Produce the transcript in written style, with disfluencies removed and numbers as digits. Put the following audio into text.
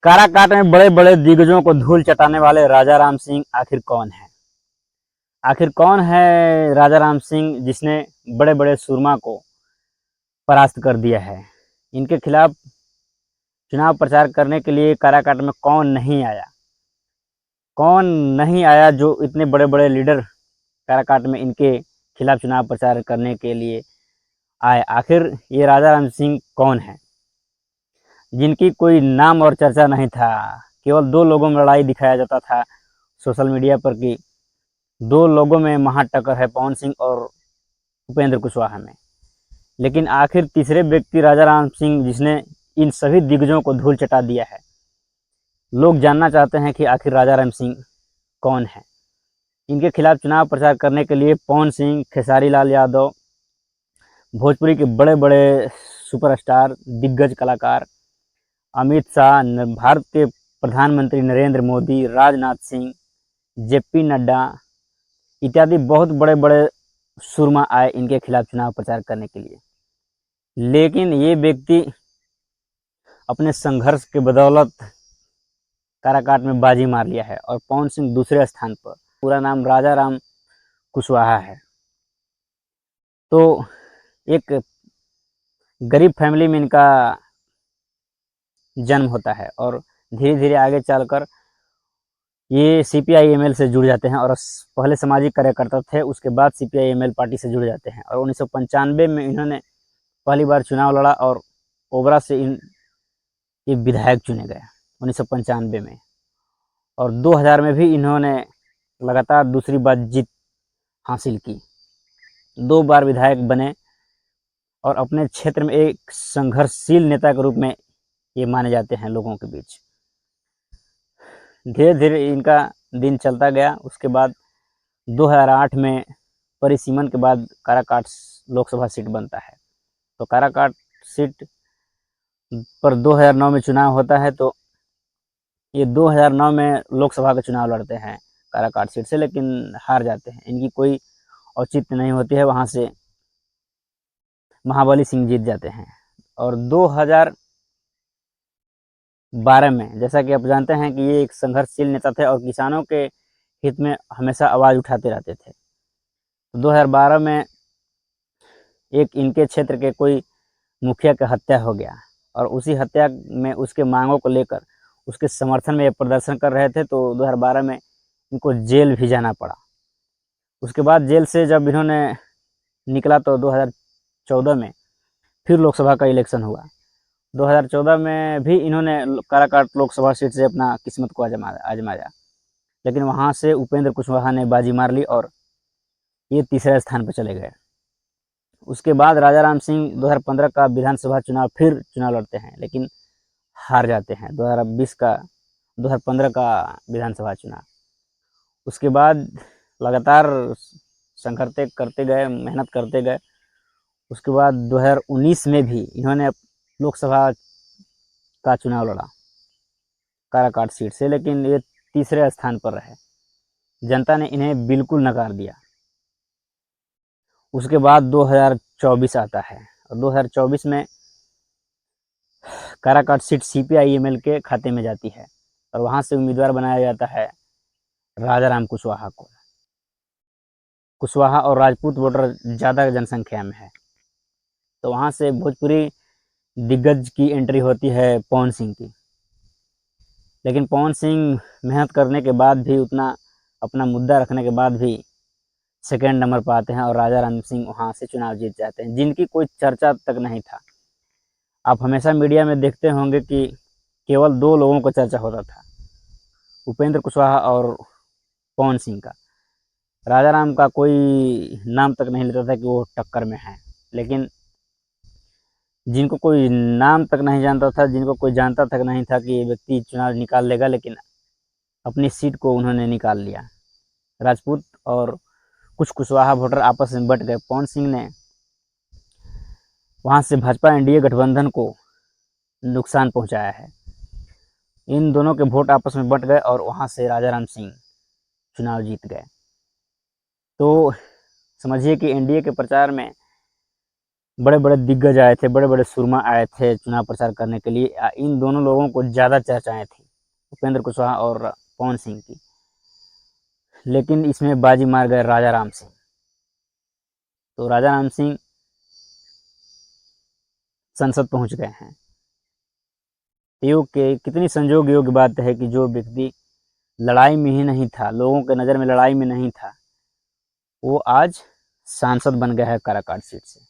काराकाट में बड़े बड़े दिग्गजों को धूल चटाने वाले राजा राम सिंह आखिर कौन है? आखिर कौन है राजा राम सिंह जिसने बड़े बड़े सूरमा को परास्त कर दिया है? इनके खिलाफ चुनाव प्रचार करने के लिए काराकाट में कौन नहीं आया? कौन नहीं आया जो इतने बड़े बड़े लीडर काराकाट में इनके खिलाफ चुनाव प्रचार करने के लिए आए? आखिर ये राजा राम सिंह कौन है जिनकी कोई नाम और चर्चा नहीं था? केवल दो लोगों में लड़ाई दिखाया जाता था सोशल मीडिया पर कि दो लोगों में महा टक्कर है, पवन सिंह और उपेंद्र कुशवाहा में। लेकिन आखिर तीसरे व्यक्ति राजा राम सिंह जिसने इन सभी दिग्गजों को धूल चटा दिया है। लोग जानना चाहते हैं कि आखिर राजा राम सिंह कौन है। इनके खिलाफ चुनाव प्रचार करने के लिए पवन सिंह, खेसारी लाल यादव, भोजपुरी के बड़े बड़े सुपरस्टार, दिग्गज कलाकार, अमित शाह, भारत के प्रधानमंत्री नरेंद्र मोदी, राजनाथ सिंह, जेपी नड्डा इत्यादि बहुत बड़े बड़े सुरमा आए इनके खिलाफ चुनाव प्रचार करने के लिए। लेकिन ये व्यक्ति अपने संघर्ष के बदौलत काराकाट में बाजी मार लिया है और पवन सिंह दूसरे स्थान पर। पूरा नाम राजा राम कुशवाहा है। तो एक गरीब फैमिली में इनका जन्म होता है और धीरे धीरे आगे चलकर ये CPI-ML से जुड़ जाते हैं और पहले सामाजिक कार्यकर्ता थे, उसके बाद CPI-ML पार्टी से जुड़ जाते हैं और 1995 में इन्होंने पहली बार चुनाव लड़ा और ओबरा से ये विधायक चुने गए 1995 में। और 2000 में भी इन्होंने लगातार दूसरी बार जीत हासिल की, 2 बार विधायक बने और अपने क्षेत्र में एक संघर्षशील नेता के रूप में ये माने जाते हैं लोगों के बीच। धीरे धीरे इनका दिन चलता गया। उसके बाद 2008 में परिसीमन के बाद काराकाट लोकसभा सीट बनता है। तो काराकाट सीट पर 2009 में चुनाव होता है। तो ये 2009 में लोकसभा का चुनाव लड़ते हैं काराकाट सीट से, लेकिन हार जाते हैं। इनकी कोई औचित्य नहीं होती है, वहाँ से महाबली सिंह जीत जाते हैं। और 2012 में, जैसा कि आप जानते हैं कि ये एक संघर्षशील नेता थे और किसानों के हित में हमेशा आवाज़ उठाते रहते थे। तो 2012 में एक इनके क्षेत्र के कोई मुखिया की हत्या हो गया और उसी हत्या में उसके मांगों को लेकर उसके समर्थन में ये प्रदर्शन कर रहे थे। तो 2012 में इनको जेल भी जाना पड़ा। उसके बाद जेल से जब इन्होंने निकला तो 2014 में फिर लोकसभा का इलेक्शन हुआ। 2014 में भी इन्होंने काराकाट लोकसभा सीट से अपना किस्मत को आजमाया, लेकिन वहाँ से उपेंद्र कुशवाहा ने बाजी मार ली और ये तीसरे स्थान पर चले गए। उसके बाद राजा राम सिंह 2015 का विधानसभा चुनाव फिर चुनाव लड़ते हैं, लेकिन हार जाते हैं 2015 का विधानसभा चुनाव। उसके बाद लगातार संघर्ष करते गए, मेहनत करते गए। उसके बाद 2019 में भी इन्होंने लोकसभा का चुनाव लड़ा काराकाट सीट से, लेकिन ये तीसरे स्थान पर रहे। जनता ने इन्हें बिल्कुल नकार दिया। उसके बाद 2024 आता है और 2024 में काराकाट सीट CPI-ML के खाते में जाती है और वहाँ से उम्मीदवार बनाया जाता है राजा राम कुशवाहा को। कुशवाहा और राजपूत वोटर ज़्यादा जनसंख्या में है, तो वहाँ से भोजपुरी दिग्गज की एंट्री होती है पवन सिंह की। लेकिन पवन सिंह मेहनत करने के बाद भी, उतना अपना मुद्दा रखने के बाद भी सेकेंड नंबर पर आते हैं और राजा राम सिंह वहाँ से चुनाव जीत जाते हैं, जिनकी कोई चर्चा तक नहीं था। आप हमेशा मीडिया में देखते होंगे कि केवल 2 लोगों को चर्चा होता था, उपेंद्र कुशवाहा और पवन सिंह का। राजा राम का कोई नाम तक नहीं लेता था कि वो टक्कर में है। लेकिन जिनको कोई नाम तक नहीं जानता था, जिनको कोई जानता तक नहीं था कि ये व्यक्ति चुनाव निकाल लेगा, लेकिन अपनी सीट को उन्होंने निकाल लिया। राजपूत और कुछ कुशवाहा वोटर आपस में बट गए। पवन सिंह ने वहाँ से भाजपा NDA गठबंधन को नुकसान पहुँचाया है। इन दोनों के वोट आपस में बट गए और वहाँ से राजा राम सिंह चुनाव जीत गए। तो समझिए कि NDA के प्रचार में बड़े बड़े दिग्गज आए थे, बड़े बड़े सुरमा आए थे चुनाव प्रचार करने के लिए। इन दोनों लोगों को ज़्यादा चर्चाएं थी, उपेंद्र कुशवाहा और पवन सिंह की, लेकिन इसमें बाजी मार गए राजा राम सिंह। तो राजा राम सिंह संसद पहुंच गए हैं। योग के कितनी संजोग योग्य बात है कि जो व्यक्ति लड़ाई में ही नहीं था, लोगों के नज़र में लड़ाई में नहीं था, वो आज सांसद बन गया है काराकाट सीट से।